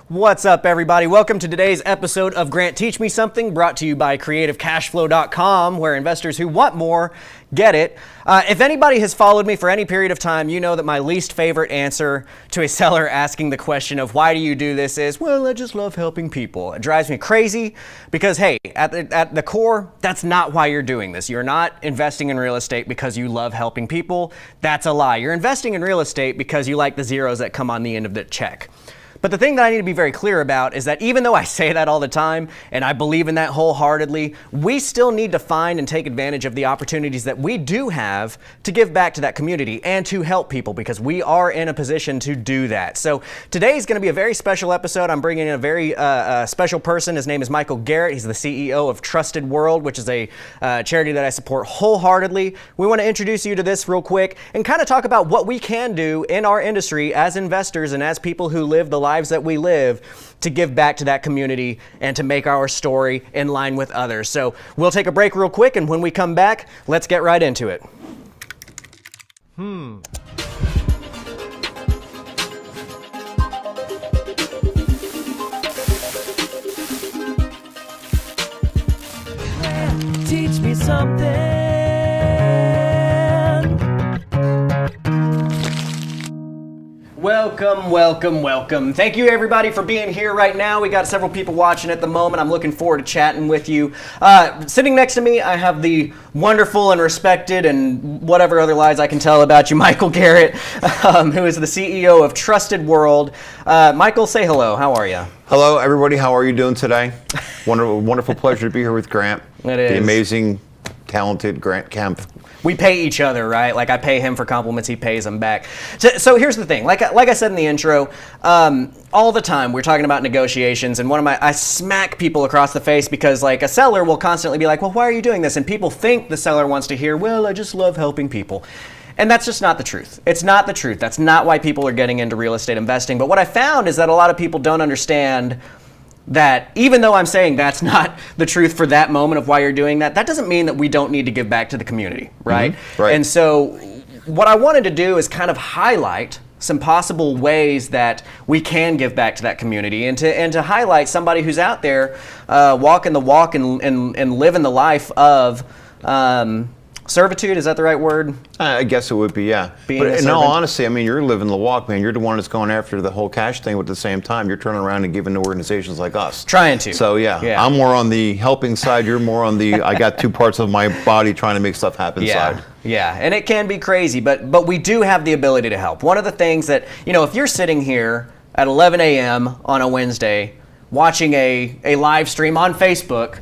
What's up, everybody? Welcome to today's episode of Grant Teach Me Something, brought to you by CreativeCashFlow.com, where investors who want more get it. If anybody has followed me for any period of time, you know that my least favorite answer to a seller asking the question of why do you do this is, well, I just love helping people. It drives me crazy because, hey, at the core, that's not why you're doing this. You're not investing in real estate because you love helping people. That's a lie. You're investing in real estate because you like the zeros that come on the end of the check. But the thing that I need to be very clear about is that even though I say that all the time, and I believe in that wholeheartedly, we still need to find and take advantage of the opportunities that we do have to give back to that community and to help people, because we are in a position to do that. So today is going to be a very special episode. I'm bringing in a very special person. His name is Michael Garrett. He's the CEO of Trusted World, which is a charity that I support wholeheartedly. We want to introduce you to this real quick and kind of talk about what we can do in our industry as investors and as people who live the lives that we live to give back to that community and to make our story in line with others. So we'll take a break real quick, and when we come back, let's get right into it. Teach me something. Welcome. Thank you, everybody, for being here right now. We got several people watching at the moment. I'm looking forward to chatting with you. Sitting next to me, I have the wonderful and respected and whatever other lies I can tell about you, Michael Garrett, who is the CEO of Trusted World. Michael, say hello. How are you? Hello, everybody. How are you doing today? Wonderful pleasure to be here with Grant. It is. The amazing, talented Grant Kemp. We pay each other, right? Like I pay him for compliments, he pays them back. So here's the thing. Like I said in the intro, all the time we're talking about negotiations, and I smack people across the face because like a seller will constantly be like, well, why are you doing this? And people think the seller wants to hear, well, I just love helping people. And that's just not the truth. It's not the truth. That's not why people are getting into real estate investing. But what I found is that a lot of people don't understand that even though I'm saying that's not the truth for that moment of why you're doing that, that doesn't mean that we don't need to give back to the community, right? Mm-hmm. Right. And so what I wanted to do is kind of highlight some possible ways that we can give back to that community, and to highlight somebody who's out there walking the walk and living the life of servitude. Is that the right word? I guess it would be, yeah. Being but a in all servant. honesty, I mean, you're living the walk, man. You're the one that's going after the whole cash thing, but at the same time, you're turning around and giving to organizations like us. Trying to. So, yeah. I'm more on the helping side. You're more on the, I got two parts of my body trying to make stuff happen side. Yeah, and it can be crazy, but we do have the ability to help. One of the things that, if you're sitting here at 11 a.m. on a Wednesday watching a live stream on Facebook,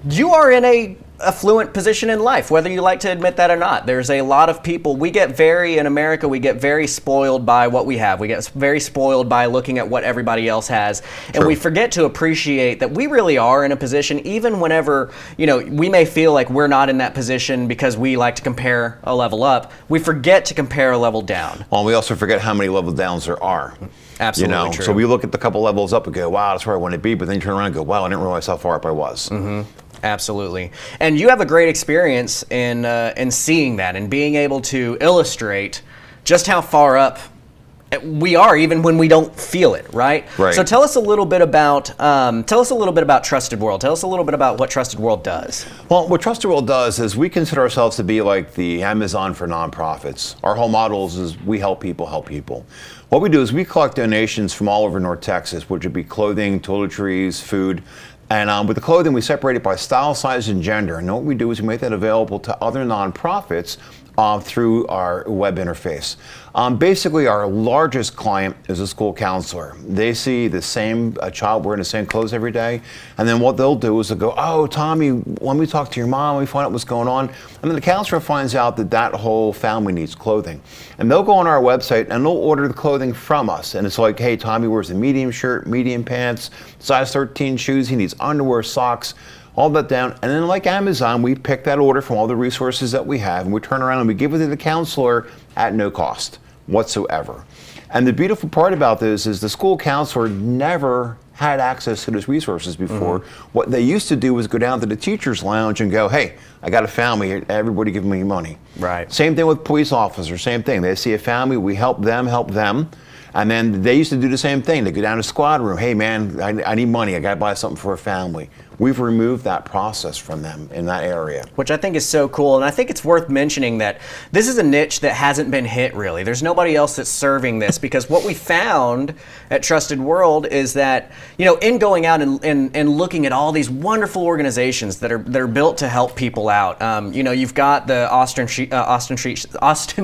you are in a affluent position in life, whether you like to admit that or not. There's a lot of people, in America, we get very spoiled by what we have. We get very spoiled by looking at what everybody else has. And we forget to appreciate that we really are in a position, even whenever, we may feel like we're not in that position because we like to compare a level up. We forget to compare a level down. Well, we also forget how many level downs there are. Absolutely true. So we look at the couple levels up and go, wow, that's where I want to be. But then you turn around and go, wow, I didn't realize how far up I was. Mm-hmm. Absolutely. And you have a great experience in seeing that and being able to illustrate just how far up we are, even when we don't feel it, right? Right. So tell us a little bit about Trusted World. Tell us a little bit about what Trusted World does. Well, what Trusted World does is we consider ourselves to be like the Amazon for nonprofits. Our whole model is we help people help people. What we do is we collect donations from all over North Texas, which would be clothing, toiletries, food. And with the clothing, we separate it by style, size, and gender. And what we do is we make that available to other nonprofits through our web interface. Basically, our largest client is a school counselor. They see the same child wearing the same clothes every day, and then what they'll do is they'll go, oh, Tommy, when we talk to your mom, we find out what's going on. And then the counselor finds out that whole family needs clothing. And they'll go on our website and they'll order the clothing from us. And it's like, hey, Tommy wears a medium shirt, medium pants, size 13 shoes, he needs underwear, socks, all that down. And then like Amazon, we pick that order from all the resources that we have, and we turn around and we give it to the counselor at no cost whatsoever. And the beautiful part about this is the school counselor never had access to those resources before. Mm-hmm. What they used to do was go down to the teacher's lounge and go, hey, I got a family, everybody give me money. Right. Same thing with police officers, same thing. They see a family, we help them, And then they used to do the same thing. They go down to squad room. Hey man, I need money. I got to buy something for a family. We've removed that process from them in that area. Which I think is so cool. And I think it's worth mentioning that this is a niche that hasn't been hit really. There's nobody else that's serving this, because what we found at Trusted World is that, in going out and looking at all these wonderful organizations that are built to help people out. You've got the Austin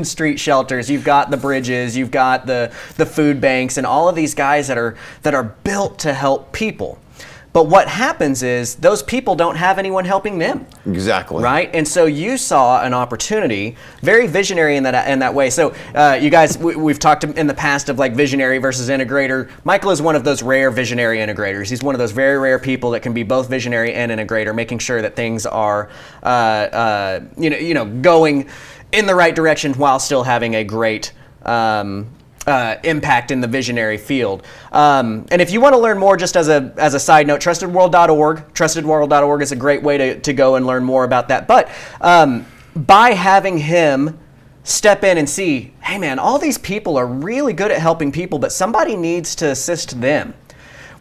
Street shelters, you've got the bridges, you've got the food banks, and all of these guys that are built to help people. But what happens is those people don't have anyone helping them. Exactly. Right? And so you saw an opportunity, very visionary in that way. So you guys, we've talked in the past of like visionary versus integrator. Michael is one of those rare visionary integrators. He's one of those very rare people that can be both visionary and integrator, making sure that things are, going in the right direction while still having a great impact in the visionary field. And if you want to learn more, just as a side note, trustedworld.org. Trustedworld.org is a great way to go and learn more about that. But by having him step in and see, hey man, all these people are really good at helping people, but somebody needs to assist them.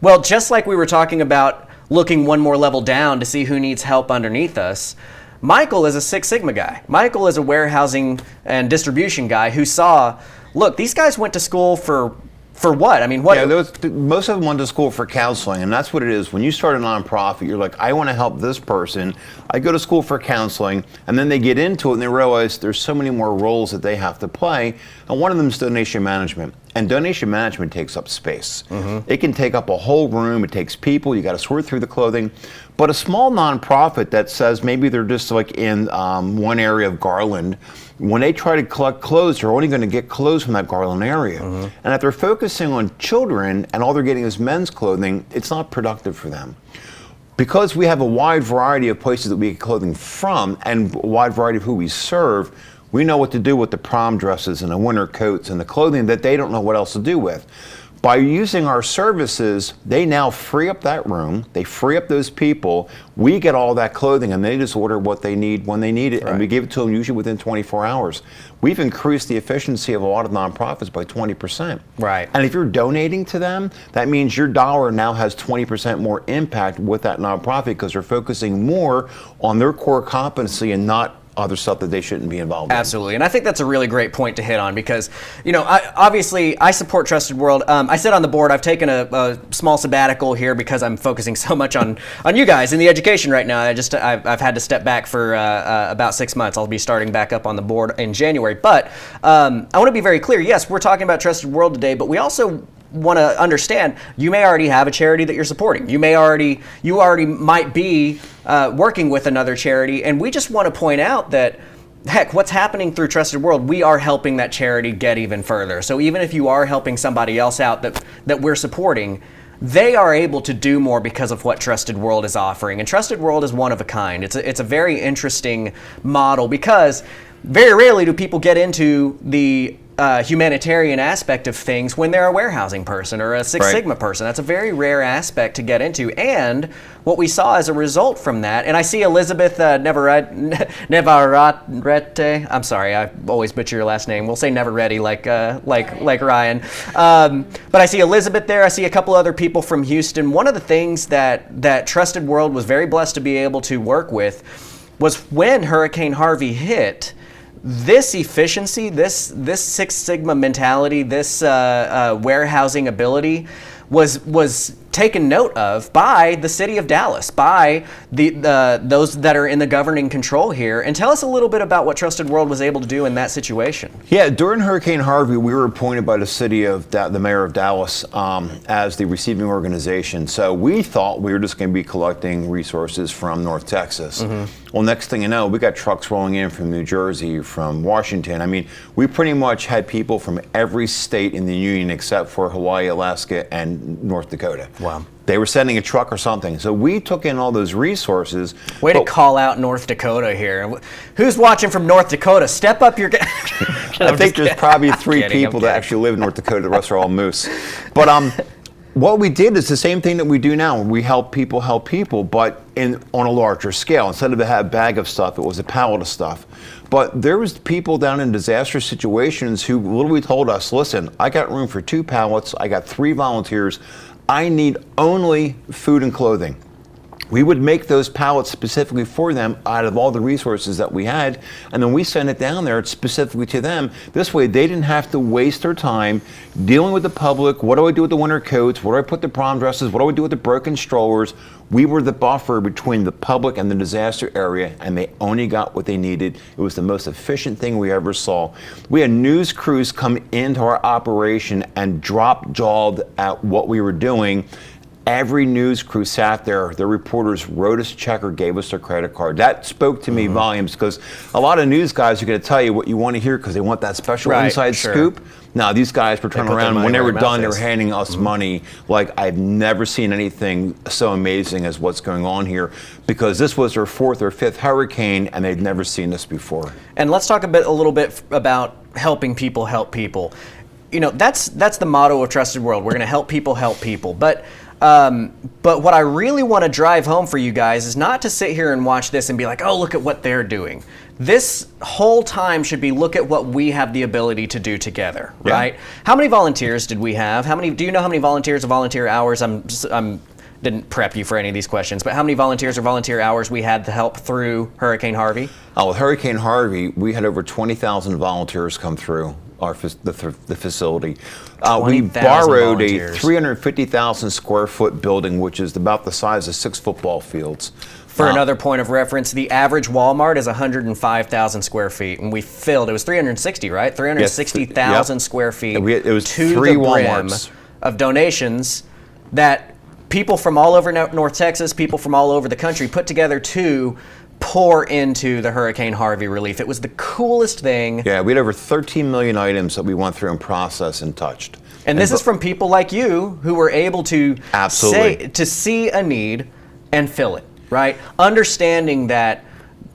Well, just like we were talking about looking one more level down to see who needs help underneath us, Michael is a Six Sigma guy. Michael is a warehousing and distribution guy who saw, look, these guys went to school for what? I mean, what? Yeah, most of them went to school for counseling, and that's what it is. When you start a nonprofit, you're like, I want to help this person. I go to school for counseling, and then they get into it and they realize there's so many more roles that they have to play, and one of them is donation management. And donation management takes up space. Mm-hmm. It can take up a whole room. It takes people. You got to sort through the clothing. But a small nonprofit that says maybe they're just like in one area of Garland, when they try to collect clothes, they're only going to get clothes from that Garland area. Mm-hmm. And if they're focusing on children and all they're getting is men's clothing, it's not productive for them. Because we have a wide variety of places that we get clothing from and a wide variety of who we serve, we know what to do with the prom dresses and the winter coats and the clothing that they don't know what else to do with. By using our services, they now free up that room, they free up those people, we get all that clothing and they just order what they need when they need it, right. And we give it to them usually within 24 hours. We've increased the efficiency of a lot of nonprofits by 20%. Right. And if you're donating to them, that means your dollar now has 20% more impact with that nonprofit because they're focusing more on their core competency and not other stuff that they shouldn't be involved in. Absolutely, and I think that's a really great point to hit on because, obviously I support Trusted World. I sit on the board. I've taken a small sabbatical here because I'm focusing so much on you guys in the education right now. I've had to step back for about 6 months. I'll be starting back up on the board in January. But I want to be very clear. Yes, we're talking about Trusted World today, but we also want to understand you may already have a charity that you're supporting. You already might be working with another charity, and we just want to point out that, heck, what's happening through Trusted World, we are helping that charity get even further. So even if you are helping somebody else out that we're supporting, they are able to do more because of what Trusted World is offering. And Trusted World is one of a kind. It's a very interesting model because very rarely do people get into the humanitarian aspect of things when they're a warehousing person or a Six Sigma person. That's a very rare aspect to get into. And what we saw as a result from that, and I see Elizabeth Nevarete, I'm sorry, I always butcher your last name. We'll say Nevarete like Ryan. But I see Elizabeth there. I see a couple other people from Houston. One of the things that Trusted World was very blessed to be able to work with was when Hurricane Harvey hit, this efficiency, this Six Sigma mentality, this warehousing ability was taken note of by the city of Dallas, by those that are in the governing control here. And tell us a little bit about what Trusted World was able to do in that situation. Yeah, during Hurricane Harvey, we were appointed by the city of the mayor of Dallas as the receiving organization. So we thought we were just going to be collecting resources from North Texas. Mm-hmm. Well, next thing you know, we got trucks rolling in from New Jersey, from Washington. I mean, we pretty much had people from every state in the union except for Hawaii, Alaska, and North Dakota. Wow. They were sending a truck or something. So we took in all those resources. Way to call out North Dakota here. Who's watching from North Dakota? Step up your... I think there's probably three people that actually live in North Dakota. The rest are all moose. But what we did is the same thing that we do now. We help people, but on a larger scale. Instead of a bag of stuff, it was a pallet of stuff. But there was people down in disaster situations who literally told us, listen, I got room for 2 pallets, I got 3 volunteers, I need only food and clothing. We would make those pallets specifically for them out of all the resources that we had, and then we send it down there specifically to them. This way they didn't have to waste their time dealing with the public. What do I do with the winter coats? Where do I put the prom dresses? What do I do with the broken strollers? We were the buffer between the public and the disaster area, and they only got what they needed. It was the most efficient thing we ever saw. We had news crews come into our operation and drop-jawed at what we were doing. Every news crew sat there, the reporters wrote us a check or gave us their credit card. That spoke to me volumes, because a lot of news guys are going to tell you what you want to hear because they want that special inside scoop. Now, these guys were turning around. When they were done, they were handing us money like I've never seen anything so amazing as what's going on here, because this was their 4th or 5th hurricane and they'd never seen this before. And let's talk a little bit about helping people help people. You know, that's the motto of Trusted World. We're going to help people. But what I really want to drive home for you guys is not to sit here and watch this and be like, oh, look at what they're doing. This whole time should be, look at what we have the ability to do together, right? How many volunteers did we have? Do you know how many volunteers or volunteer hours? Didn't prep you for any of these questions, but how many volunteers or volunteer hours we had to help through Hurricane Harvey? With Hurricane Harvey, we had over 20,000 volunteers come through the facility. We borrowed a 350,000 square foot building, which is about the size of 6 football fields. For another point of reference, the average Walmart is 105,000 square feet, and we filled, it was 360, right? 360,000 square feet. It was to 3 the brim Walmarts of donations that people from all over North Texas, people from all over the country put together to pour into the Hurricane Harvey relief. It was the coolest thing. Yeah, we had over 13 million items that we went through and processed and touched. And this is from people like you who were able to see a need and fill it, right? Understanding that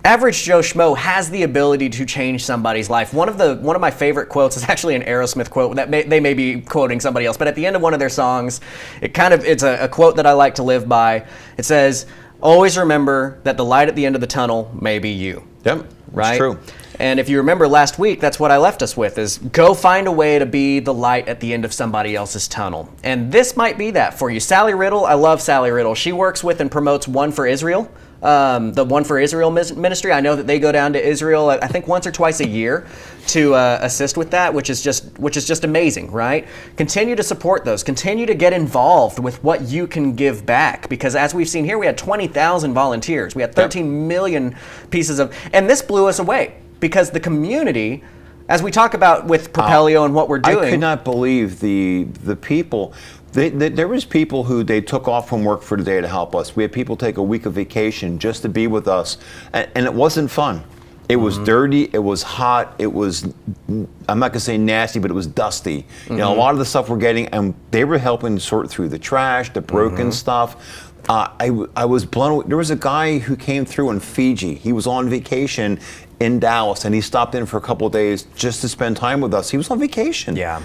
average Joe Schmo has the ability to change somebody's life. One of my favorite quotes is actually an Aerosmith quote that they may be quoting somebody else, but at the end of one of their songs, it's a quote that I like to live by. It says, always remember that the light at the end of the tunnel may be you. Yep, right? That's true. And if you remember last week, that's what I left us with, is go find a way to be the light at the end of somebody else's tunnel. And this might be that for you. Sally Riddle, I love Sally Riddle. She works with and promotes One for Israel. The One for Israel ministry. I know that they go down to Israel, I think once or twice a year, to assist with that, which is just amazing, right? Continue to support those. Continue to get involved with what you can give back, because as we've seen here, we had 20,000 volunteers. We had 13 million pieces of, and this blew us away because the community, as we talk about with Propelio and what we're doing. I could not believe the people. There was people who they took off from work for the day to help us. We had people take a week of vacation just to be with us, and it wasn't fun. It was dirty, it was hot, it was, I'm not gonna say nasty, but it was dusty. You know, a lot of the stuff we're getting, and they were helping sort through the trash, the broken stuff. I was blown away. There was a guy who came through in Fiji. He was on vacation in Dallas, and he stopped in for a couple of days just to spend time with us. He was on vacation. Yeah.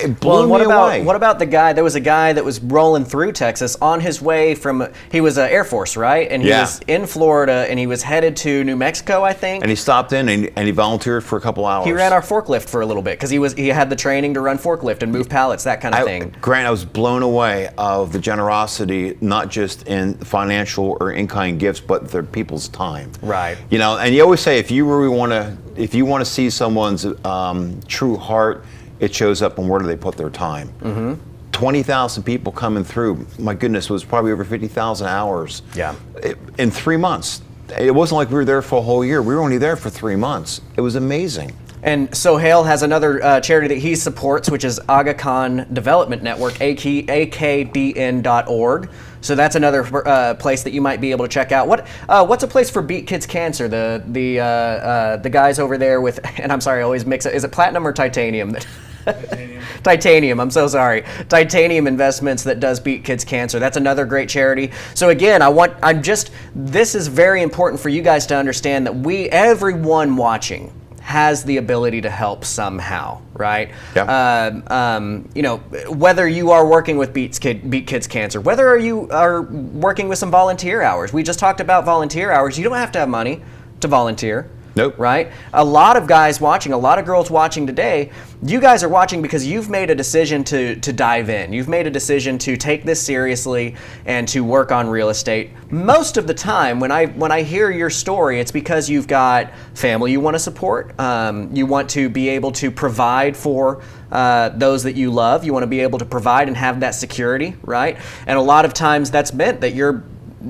It blew me away. What about the guy? There was a guy that was rolling through Texas on his way from. He was Air Force, right? And he was in Florida, and he was headed to New Mexico, I think. And he stopped in and he volunteered for a couple hours. He ran our forklift for a little bit because he had the training to run forklift and move pallets, that kind of thing. Grant, I was blown away of the generosity, not just in financial or in-kind gifts, but their people's time. Right. You know, and you always say if you want to see someone's true heart, it shows up in where do they put their time. 20,000 people coming through. My goodness, it was probably over 50,000 hours. Yeah. In 3 months. It wasn't like we were there for a whole year. We were only there for 3 months. It was amazing. And Sohail has another charity that he supports, which is Aga Khan Development Network, akdn.org. So that's another place that you might be able to check out. What's a place for Beat Kids Cancer? The guys over there with, and I'm sorry, I always mix it. Is it platinum or titanium? Titanium. I'm so sorry. Titanium Investments that does Beat Kids Cancer. That's another great charity. So again, this is very important for you guys to understand that everyone watching has the ability to help somehow, right? Yeah. You know, whether you are working with Beat Kids Cancer, whether you are working with some volunteer hours. We just talked about volunteer hours. You don't have to have money to volunteer. Nope. Right? A lot of guys watching, a lot of girls watching today, you guys are watching because you've made a decision to dive in. You've made a decision to take this seriously and to work on real estate. Most of the time, when I hear your story, it's because you've got family you want to support. You want to be able to provide for those that you love. You want to be able to provide and have that security, right? And a lot of times that's meant that you're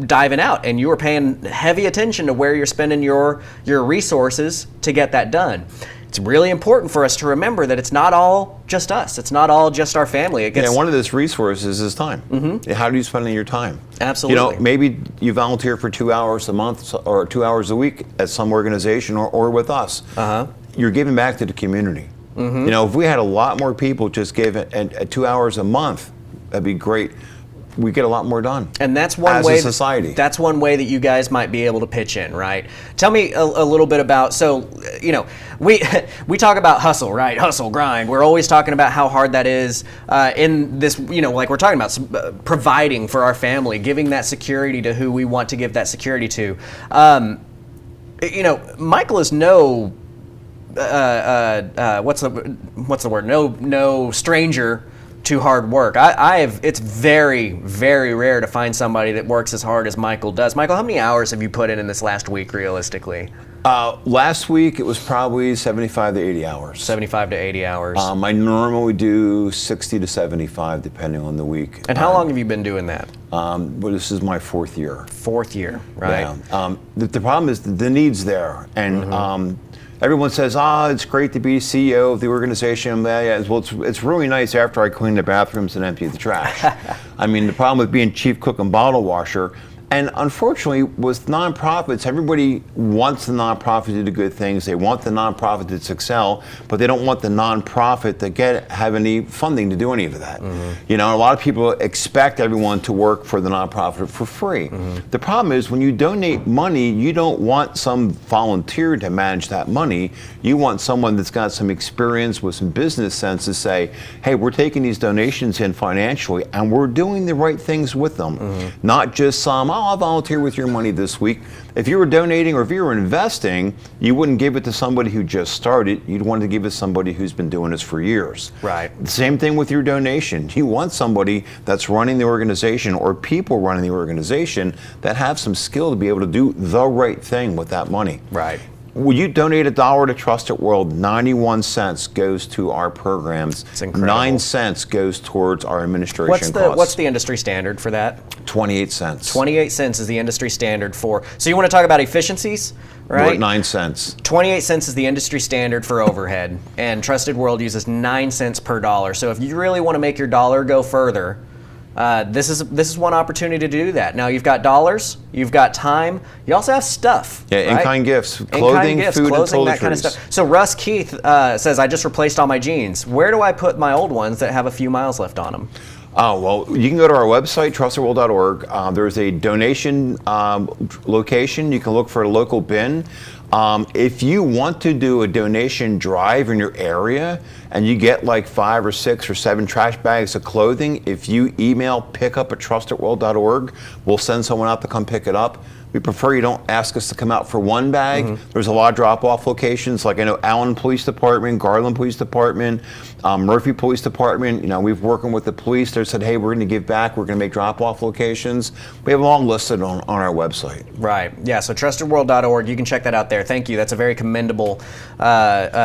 diving out and you are paying heavy attention to where you're spending your resources to get that done. It's really important for us to remember that it's not all just us. It's not all just our family. One of those resources is time. Mm-hmm. How do you spend your time? Absolutely. You know, maybe you volunteer for 2 hours a month or 2 hours a week at some organization or with us. You're giving back to the community. Mm-hmm. You know, if we had a lot more people just give at 2 hours a month, that'd be great. We get a lot more done. And that's one as way a society. That's one way that you guys might be able to pitch in, right? Tell me a little bit about, so, you know, we talk about hustle, right? Hustle, grind. We're always talking about how hard that is in this, you know, like we're talking about providing for our family, giving that security to who we want to give that security to. You know, Michael is no, what's the word? No stranger to hard work. It's very, very rare to find somebody that works as hard as Michael does. Michael, how many hours have you put in this last week, realistically? Last week, it was probably 75 to 80 hours. 75 to 80 hours. I normally do 60 to 75, depending on the week. And how long have you been doing that? Well, this is my 4th year. 4th year, right? Yeah. The problem is the need's there. And everyone says, it's great to be CEO of the organization. Yeah, well, it's really nice after I clean the bathrooms and empty the trash. I mean, the problem with being chief cook and bottle washer, and unfortunately with nonprofits, everybody wants the nonprofit to do good things. They want the nonprofit to excel, but they don't want the nonprofit to have any funding to do any of that. You know, a lot of people expect everyone to work for the nonprofit for free. The problem is when you donate money, you don't want some volunteer to manage that money. You want someone that's got some experience with some business sense to say, hey, we're taking these donations in financially and we're doing the right things with them. Not just some, I'll volunteer with your money this week. If you were donating or if you were investing, you wouldn't give it to somebody who just started. You'd want to give it to somebody who's been doing this for years. Right. The same thing with your donation. You want somebody that's running the organization or people running the organization that have some skill to be able to do the right thing with that money. Right. When you donate $1 to Trusted World, 91 cents goes to our programs. It's incredible. 9 cents goes towards our administration costs. What's the industry standard for that? 28 cents. 28 cents is the industry standard for, so you want to talk about efficiencies, right? We're at 9 cents. 28 cents is the industry standard for overhead, and Trusted World uses 9 cents per dollar. So if you really want to make your dollar go further, this is one opportunity to do that. Now you've got dollars, you've got time, you also have stuff. Yeah, right? in-kind gifts, In-kind gifts, food, clothing, and that kind of toiletries. stuff. So Russ Keith says, I just replaced all my jeans. Where do I put my old ones that have a few miles left on them? Oh, well, you can go to our website, trustedworld.org. There's a donation location. You can look for a local bin. If you want to do a donation drive in your area and you get like 5 or 6 or 7 trash bags of clothing, if you email pickup@trustedworld.org, we'll send someone out to come pick it up. We prefer you don't ask us to come out for one bag. There's a lot of drop-off locations, like I know Allen Police Department, Garland Police Department, Murphy Police Department. You know, we've working with the police. They said, hey, we're going to give back. We're going to make drop-off locations. We have them all listed on our website. Right. Yeah. So trustedworld.org. You can check that out there. Thank you. That's a very commendable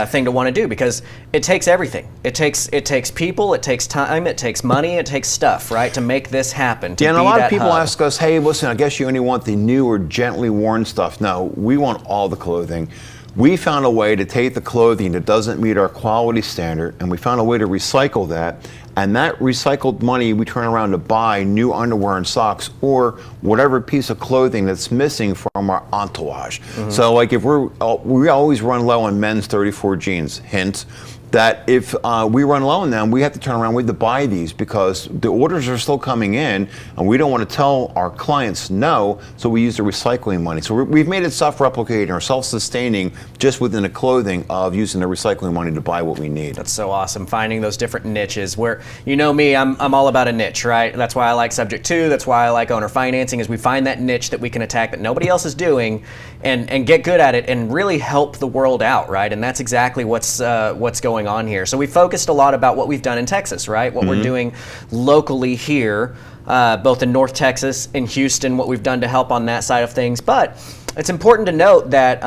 thing to want to do because it takes everything. It takes people. It takes time. It takes money. It takes stuff. Right, to make this happen. Yeah, and a lot of people ask us, hey, listen, I guess you only want the new or gently worn stuff. No, we want all the clothing. We found a way to take the clothing that doesn't meet our quality standard, and we found a way to recycle that. And that recycled money we turn around to buy new underwear and socks or whatever piece of clothing that's missing from our entourage. So like if we always run low on men's 34 jeans, hint, that if we run low on them, we have to turn around, we have to buy these because the orders are still coming in and we don't want to tell our clients no, so we use the recycling money. So we've made it self-replicating or self-sustaining just within the clothing of using the recycling money to buy what we need. That's so awesome, finding those different niches where, you know me, I'm all about a niche, right? That's why I like Subject 2, that's why I like owner financing, is we find that niche that we can attack that nobody else is doing and get good at it and really help the world out, right? And that's exactly what's going on here. So we focused a lot about what we've done in Texas, right? What we're doing locally here, both in North Texas and Houston, what we've done to help on that side of things. But it's important to note that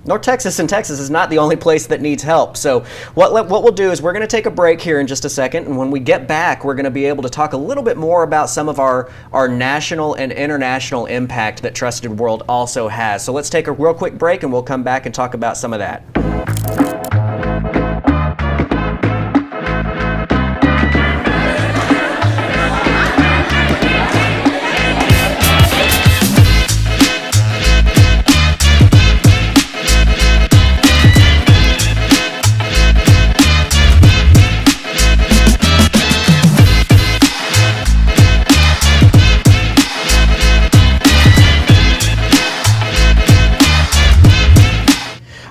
North Texas and Texas is not the only place that needs help. So what we'll do is we're going to take a break here in just a second, and when we get back, we're going to be able to talk a little bit more about some of our national and international impact that Trusted World also has. So let's take a real quick break, and we'll come back and talk about some of that.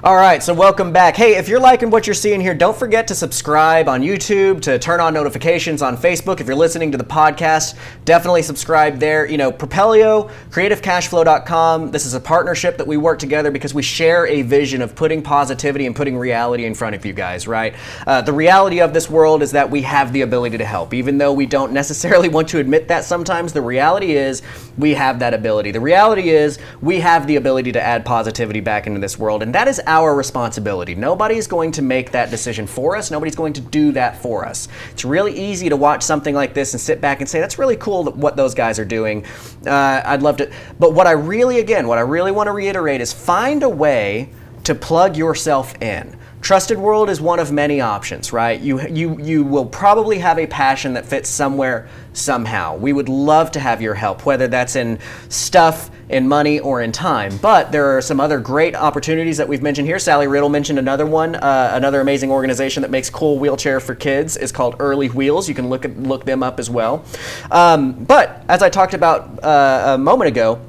All right, so welcome back. Hey, if you're liking what you're seeing here, don't forget to subscribe on YouTube, to turn on notifications on Facebook. If you're listening to the podcast, definitely subscribe there. You know, Propelio, CreativeCashFlow.com, this is a partnership that we work together because we share a vision of putting positivity and putting reality in front of you guys, right? The reality of this world is that we have the ability to help. Even though we don't necessarily want to admit that sometimes, the reality is we have that ability. The reality is we have the ability to add positivity back into this world, and that is our responsibility. Nobody's going to make that decision for us. Nobody's going to do that for us. It's really easy to watch something like this and sit back and say, that's really cool what those guys are doing. I'd love to. But what I really want to reiterate is find a way to plug yourself in. Trusted World is one of many options, right? You will probably have a passion that fits somewhere, somehow. We would love to have your help, whether that's in stuff, in money, or in time. But there are some other great opportunities that we've mentioned here. Sally Riddle mentioned another one, another amazing organization that makes cool wheelchair for kids is called Early Wheels. You can look them up as well. But as I talked about a moment ago,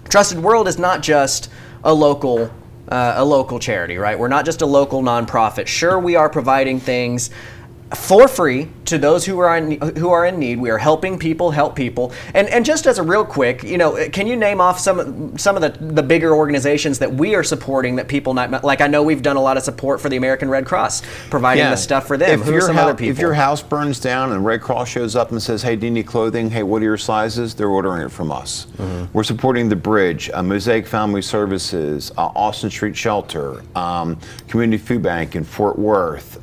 Trusted World is not just a local charity, right? We're not just a local nonprofit. Sure, we are providing things for free to those who are in need. We are helping people help people. And just as a real quick, you know, can you name off some of the bigger organizations that we are supporting that people not like? I know we've done a lot of support for the American Red Cross, providing the stuff for them. Who are some other people? If your house burns down and Red Cross shows up and says, "Hey, do you need clothing? Hey, what are your sizes?" They're ordering it from us. We're supporting the Bridge, Mosaic Family Services, Austin Street Shelter, Community Food Bank in Fort Worth,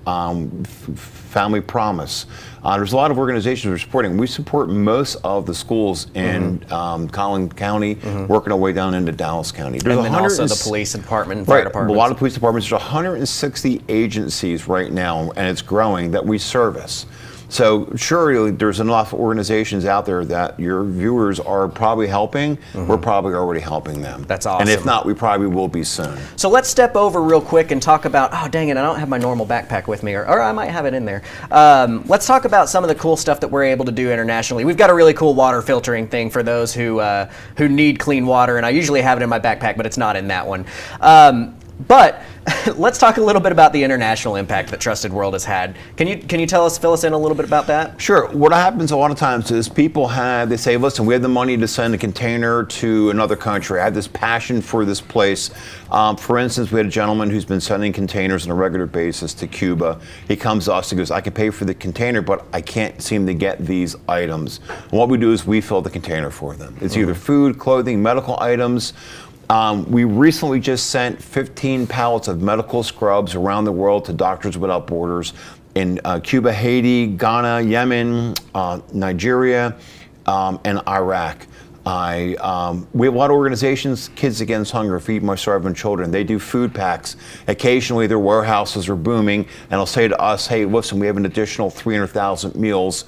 Family Promise. There's a lot of organizations we're supporting. We support most of the schools in Collin County, working our way down into Dallas County. There's and then also the police department and fire departments. A lot of police departments. There's 160 agencies right now, and it's growing, that we service. So surely there's enough organizations out there that your viewers are probably helping. We're probably already helping them. That's awesome. And if not, we probably will be soon. So let's step over real quick and talk about, oh dang it, I don't have my normal backpack with me, or I might have it in there. Let's talk about some of the cool stuff that we're able to do internationally. We've got a really cool water filtering thing for those who need clean water, and I usually have it in my backpack, but it's not in that one. But let's talk a little bit about the international impact that Trusted World has had. Can you fill us in a little bit about that? Sure. What happens a lot of times is they say, listen, we have the money to send a container to another country. I have this passion for this place. For instance, we had a gentleman who's been sending containers on a regular basis to Cuba. He comes to us and goes, I can pay for the container, but I can't seem to get these items. And what we do is we fill the container for them. It's either food, clothing, medical items. We recently just sent 15 pallets of medical scrubs around the world to Doctors Without Borders in Cuba, Haiti, Ghana, Yemen, Nigeria, and Iraq. We have a lot of organizations, Kids Against Hunger, Feed My Starving Children. They do food packs. Occasionally their warehouses are booming, and they'll say to us, hey, listen, we have an additional 300,000 meals.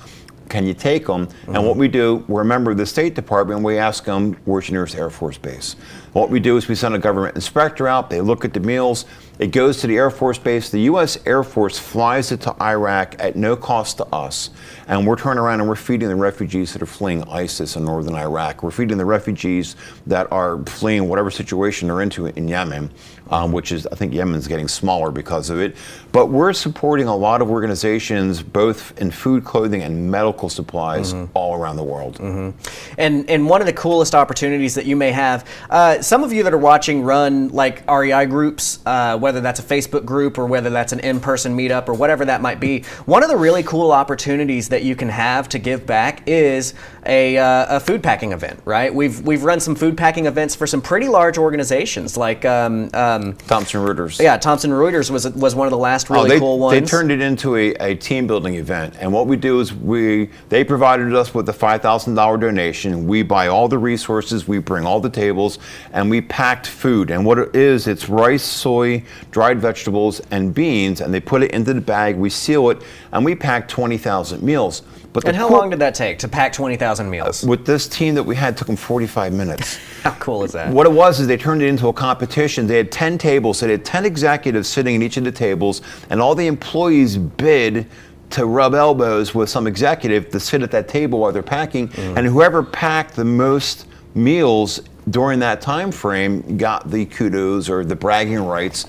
Can you take them? And what we do, we're a member of the State Department, and we ask them, where's your nearest Air Force Base? What we do is we send a government inspector out, they look at the meals, It goes to the Air Force Base. The U.S. Air Force flies it to Iraq at no cost to us. And we're turning around and we're feeding the refugees that are fleeing ISIS in northern Iraq. We're feeding the refugees that are fleeing whatever situation they're into in Yemen, which is, I think Yemen's getting smaller because of it. But we're supporting a lot of organizations, both in food, clothing, and medical supplies all around the world. And one of the coolest opportunities that you may have, some of you that are watching run like REI groups, whether that's a Facebook group or whether that's an in-person meetup or whatever that might be. One of the really cool opportunities that you can have to give back is a food packing event, right? We've run some food packing events for some pretty large organizations like Thomson Reuters. Yeah, Thomson Reuters was one of the last really cool ones. They turned it into a team building event, and what we do is they provided us with a $5,000 donation. We buy all the resources, we bring all the tables, and we packed food. And what it is, it's rice, soy, dried vegetables, and beans, and they put it into the bag. We seal it, and we pack 20,000 meals. And how long did that take to pack 20,000 meals? With this team that we had, it took them 45 minutes. How cool is that? What it was is they turned it into a competition. They had 10 tables. So they had 10 executives sitting at each of the tables, and all the employees bid to rub elbows with some executive to sit at that table while they're packing. And whoever packed the most meals during that time frame got the kudos or the bragging rights.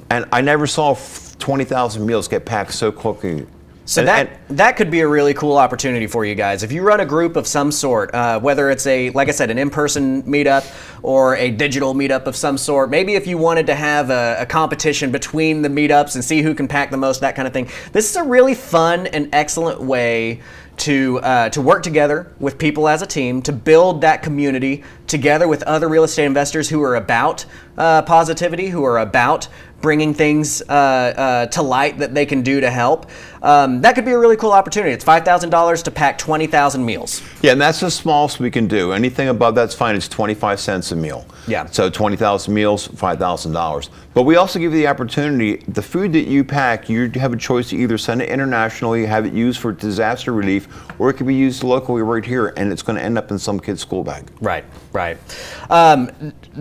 And I never saw 20,000 meals get packed so quickly. So that could be a really cool opportunity for you guys. If you run a group of some sort, whether it's like I said, an in-person meetup or a digital meetup of some sort, maybe if you wanted to have a competition between the meetups and see who can pack the most, that kind of thing. This is a really fun and excellent way to work together with people as a team, to build that community together with other real estate investors who are about positivity, who are about bringing things to light that they can do to help. That could be a really cool opportunity. It's $5,000 to pack 20,000 meals. Yeah, and that's the smallest we can do. Anything above that's fine. It's 25 cents a meal. Yeah. So 20,000 meals, $5,000. But we also give you the opportunity, the food that you pack, you have a choice to either send it internationally, have it used for disaster relief, or it can be used locally right here, and it's going to end up in some kid's school bag. Right.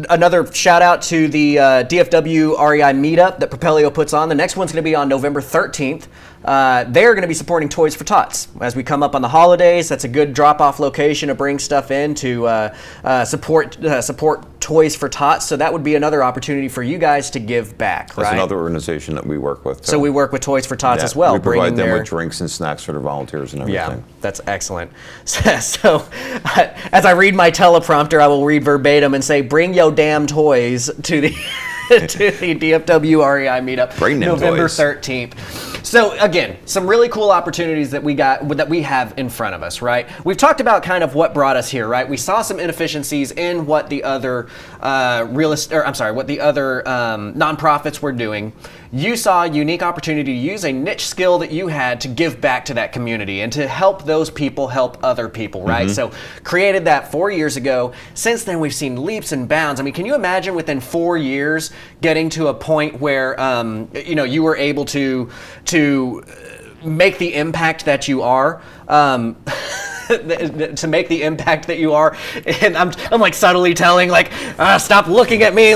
Another shout out to the DFW REI meetup that Propelio puts on. The next one's going to be on November 13th. They're going to be supporting Toys for Tots. As we come up on the holidays, that's a good drop-off location to bring stuff in to support Toys for Tots. So that would be another opportunity for you guys to give back, right? That's another organization that we work with. So we work with Toys for Tots as well. We provide them with drinks and snacks for their volunteers and everything. Yeah, that's excellent. So as I read my teleprompter, I will read verbatim and say, bring your damn toys to the to the DFW REI meetup, November 13th. So again, some really cool opportunities that we have in front of us, right? We've talked about kind of what brought us here, right? We saw some inefficiencies in what the other nonprofits were doing. You saw a unique opportunity to use a niche skill that you had to give back to that community and to help those people help other people, right? So created that 4 years ago. Since then, we've seen leaps and bounds. I mean, can you imagine within 4 years getting to a point where you were able to make the impact that you are? To make the impact that you are, and I'm like subtly telling stop looking at me,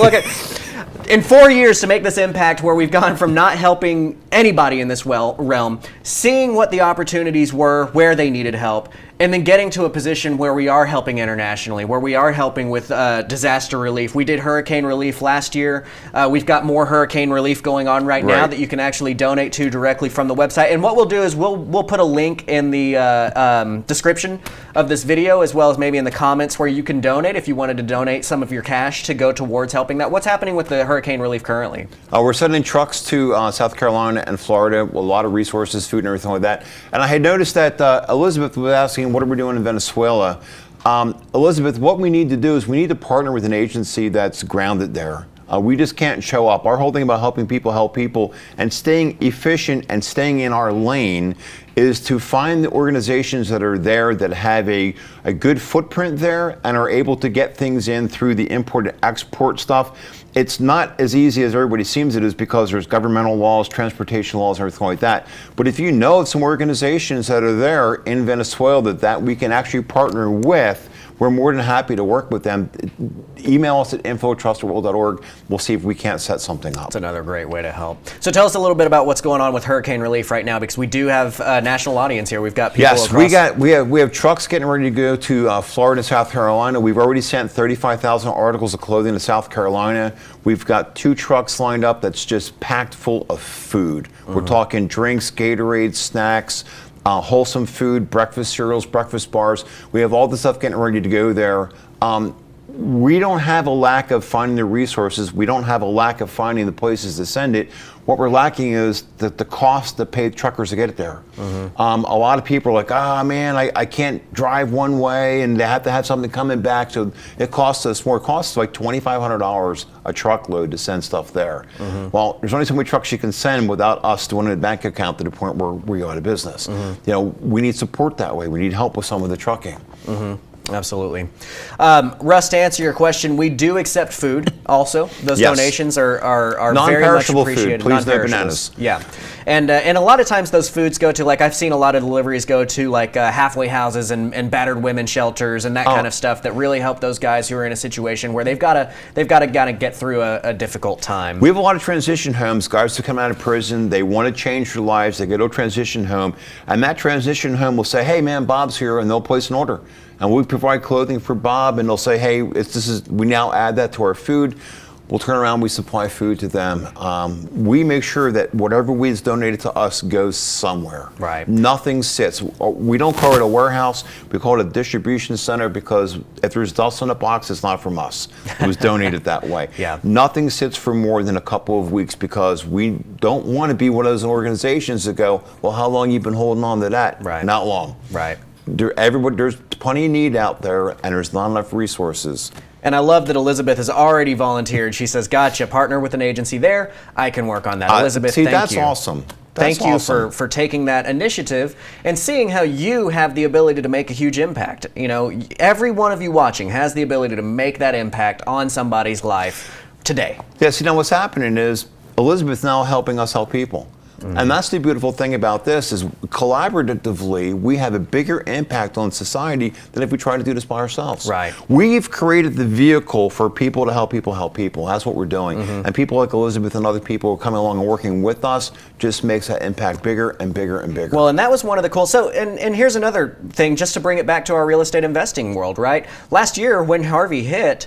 in 4 years to make this impact where we've gone from not helping anybody in this realm, seeing what the opportunities were, where they needed help, and then getting to a position where we are helping internationally, where we are helping with disaster relief. We did hurricane relief last year. We've got more hurricane relief going on right now that you can actually donate to directly from the website. And what we'll do is we'll put a link in the description of this video, as well as maybe in the comments where you can donate if you wanted to donate some of your cash to go towards helping that. What's happening with the hurricane relief currently? We're sending trucks to South Carolina and Florida, a lot of resources, food and everything like that. And I had noticed that Elizabeth was asking, what are we doing in Venezuela? Elizabeth, what we need to do is we need to partner with an agency that's grounded there. We just can't show up. Our whole thing about helping people help people and staying efficient and staying in our lane is to find the organizations that are there that have a good footprint there and are able to get things in through the import and export stuff. It's not as easy as everybody seems it is because there's governmental laws, transportation laws, and everything like that. But if you know of some organizations that are there in Venezuela that we can actually partner with, we're more than happy to work with them. Email us at info@trustedworld.org. We'll see if we can't set something up. That's another great way to help. So tell us a little bit about what's going on with hurricane relief right now, because we do have a national audience here. We've got people across. we have trucks getting ready to go to Florida and South Carolina. We've already sent 35,000 articles of clothing to South Carolina. We've got 2 trucks lined up that's just packed full of food. We're talking drinks, Gatorade, snacks, wholesome food, breakfast cereals, breakfast bars. We have all the stuff getting ready to go there. We don't have a lack of finding the resources. We don't have a lack of finding the places to send it. What we're lacking is the cost to pay truckers to get it there. A lot of people are like, man, I can't drive one way and they have to have something coming back. So it costs us more. It costs like $2,500 a truckload to send stuff there. Well, there's only so many trucks you can send without us doing a bank account to the point where we go out of business. We need support that way. We need help with some of the trucking. Absolutely. Russ, to answer your question, we do accept food also. Those donations are very much appreciated. Food. Please no bananas. Yeah. And a lot of times those foods go to, like, I've seen a lot of deliveries go to like halfway houses and battered women shelters and that kind of stuff that really help those guys who are in a situation where they've got to get through a difficult time. We have a lot of transition homes, guys who come out of prison, they want to change their lives, they go to a transition home, and that transition home will say, hey man, Bob's here, and they'll place an order. And we provide clothing for Bob, and they'll say, hey, we now add that to our food. We'll turn around, we supply food to them. We make sure that whatever we is donated to us goes somewhere. Right. Nothing sits. We don't call it a warehouse, we call it a distribution center, because if there's dust on a box, it's not from us. It was donated that way. Yeah. Nothing sits for more than a couple of weeks because we don't want to be one of those organizations that go, well, how long you been holding on to that? Right. Not long. Right. There's plenty of need out there, and there's not enough resources. And I love that Elizabeth has already volunteered. She says, gotcha, partner with an agency there. I can work on that. Elizabeth, thank you. That's awesome. Thank you for taking that initiative and seeing how you have the ability to make a huge impact. Every one of you watching has the ability to make that impact on somebody's life today. Yes, what's happening is Elizabeth's now helping us help people. And that's the beautiful thing about this is collaboratively, we have a bigger impact on society than if we try to do this by ourselves. Right. We've created the vehicle for people to help people help people. That's what we're doing. And people like Elizabeth and other people who are coming along and working with us just makes that impact bigger and bigger and bigger. Well, and that was one of the cool, and here's another thing, just to bring it back to our real estate investing world, right? Last year when Harvey hit,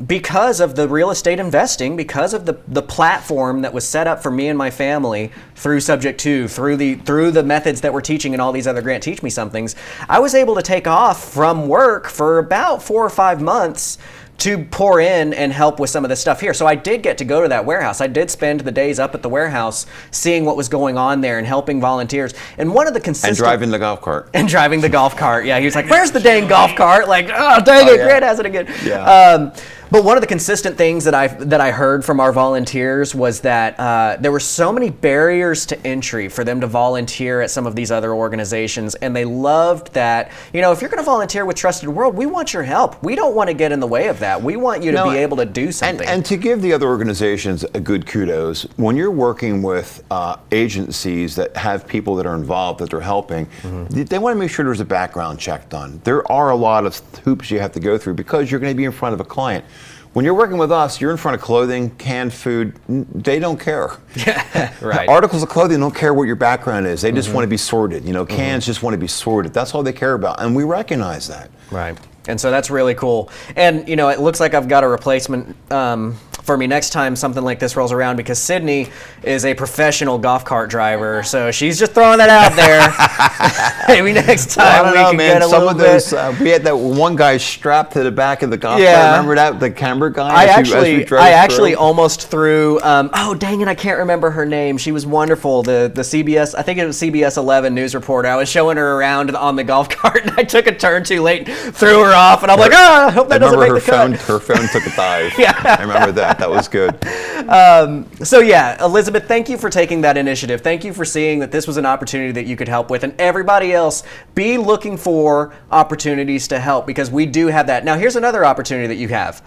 because of the real estate investing, because of the platform that was set up for me and my family through Subject 2, through the methods that we're teaching and all these other Grant Teach Me Somethings, I was able to take off from work for about 4 or 5 months to pour in and help with some of this stuff here. So I did get to go to that warehouse. I did spend the days up at the warehouse seeing what was going on there and helping volunteers. And one of the consistent... And driving the golf cart. And driving the golf cart. Yeah, he was like, where's the dang golf cart? Like, oh, dang it, Grant has it again. Yeah. But one of the consistent things that I heard from our volunteers was that there were so many barriers to entry for them to volunteer at some of these other organizations, and they loved that. If you're going to volunteer with Trusted World, we want your help. We don't want to get in the way of that. We want you to be able to do something. And to give the other organizations a good kudos, when you're working with agencies that have people that are involved, that they're helping, they want to make sure there's a background check done. There are a lot of hoops you have to go through because you're going to be in front of a client. When you're working with us, you're in front of clothing, canned food, they don't care. Yeah, right. Articles of clothing don't care what your background is. They just want to be sorted. Cans just want to be sorted. That's all they care about. And we recognize that. Right. And so that's really cool. And, it looks like I've got a replacement for me next time something like this rolls around, because Sydney is a professional golf cart driver. So she's just throwing that out there. Maybe next time we can get a little bit. We had that one guy strapped to the back of the golf cart. Remember that? The camera guy? I actually almost threw, oh, dang it, I can't remember her name. She was wonderful. The CBS, I think it was CBS 11 news reporter. I was showing her around on the golf cart, and I took a turn too late, threw her off, and I'm like, I hope that doesn't make the cut. Her phone took a dive. Yeah. I remember that. That was good. So yeah, Elizabeth, thank you for taking that initiative. Thank you for seeing that this was an opportunity that you could help with, and everybody else, be looking for opportunities to help, because we do have that. Now here's another opportunity that you have.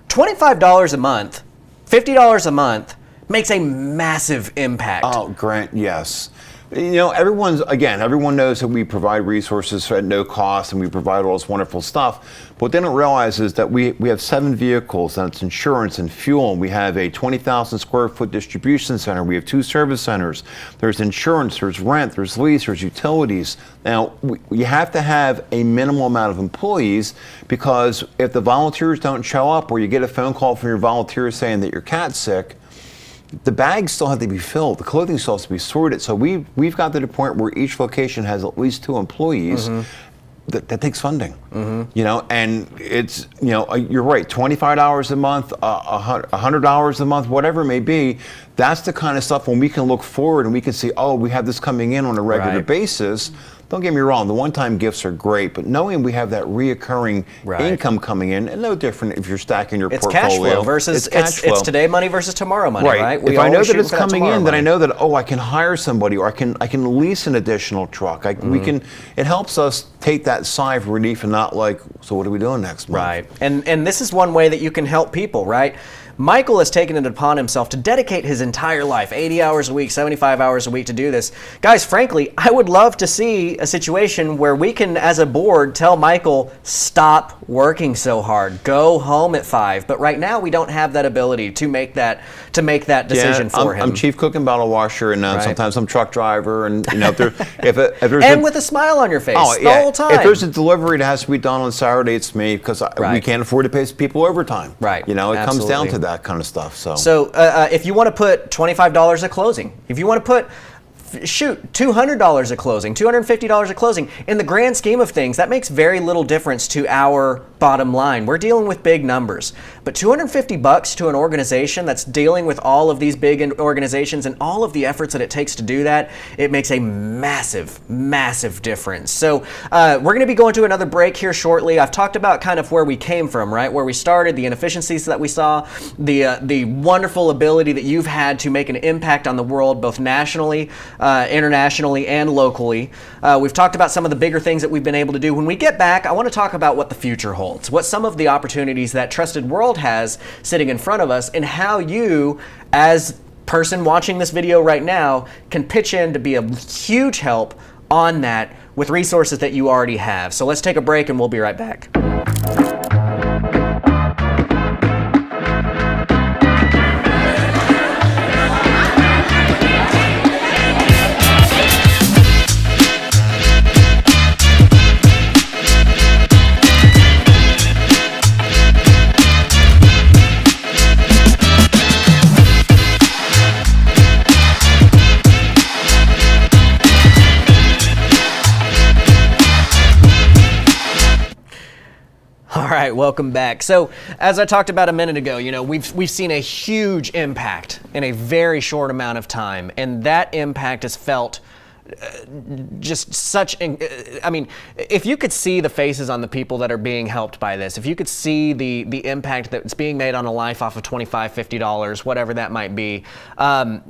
$25 a month, $50 a month makes a massive impact. Oh, Grant, yes. You know, everyone knows that we provide resources at no cost and we provide all this wonderful stuff. But what they don't realize is that we have 7 vehicles, and it's insurance and fuel. And we have a 20,000 square foot distribution center. We have 2 service centers. There's insurance, there's rent, there's lease, there's utilities. Now, you have to have a minimal amount of employees, because if the volunteers don't show up, or you get a phone call from your volunteers saying that your cat's sick, the bags still have to be filled. The clothing still has to be sorted. So we've got to the point where each location has at least 2 employees. That takes funding, you know, and it's, you know, you're right, $25 a month, $100 a month, whatever it may be. That's the kind of stuff when we can look forward and we can see, oh, we have this coming in on a regular basis. Don't get me wrong, the one-time gifts are great, but knowing we have that reoccurring income coming in, and no different if you're stacking your portfolio. It's cash flow versus it's today money versus tomorrow money, right? If I know that it's coming in, then I know that, oh, I can hire somebody, or I can lease an additional truck. It helps us take that sigh of relief and not like, so what are we doing next month? Right, and this is one way that you can help people, right? Michael has taken it upon himself to dedicate his entire life, 80 hours a week, 75 hours a week, to do this. Guys, frankly, I would love to see a situation where we can, as a board, tell Michael, stop working so hard, go home at 5. But right now, we don't have that ability to make that decision for him. I'm chief cook and bottle washer, and sometimes I'm truck driver, and you know, if there's and with a smile on your face the whole time. If there's a delivery that has to be done on Saturday, it's me, because we can't afford to pay people overtime. Right. You know, it comes down to that kind of stuff. So if you want to put $25 at closing, if you want to put $200 at closing, $250 at closing, in the grand scheme of things, that makes very little difference to our bottom line. We're dealing with big numbers, but $250 to an organization that's dealing with all of these big organizations and all of the efforts that it takes to do that, it makes a massive, massive difference. So we're going to be going to another break here shortly. I've talked about kind of where we came from, right? Where we started, the inefficiencies that we saw, the wonderful ability that you've had to make an impact on the world, both nationally, internationally, and locally. We've talked about some of the bigger things that we've been able to do. When we get back, I want to talk about what the future holds, what some of the opportunities that Trusted World has sitting in front of us, and how you, as person watching this video right now, can pitch in to be a huge help on that with resources that you already have. So let's take a break and we'll be right back. All right, welcome back. So, as I talked about a minute ago, you know, we've seen a huge impact in a very short amount of time, and that impact is felt just such. I mean, if you could see the faces on the people that are being helped by this, if you could see the impact that's being made on a life off of $25, $50, whatever that might be, the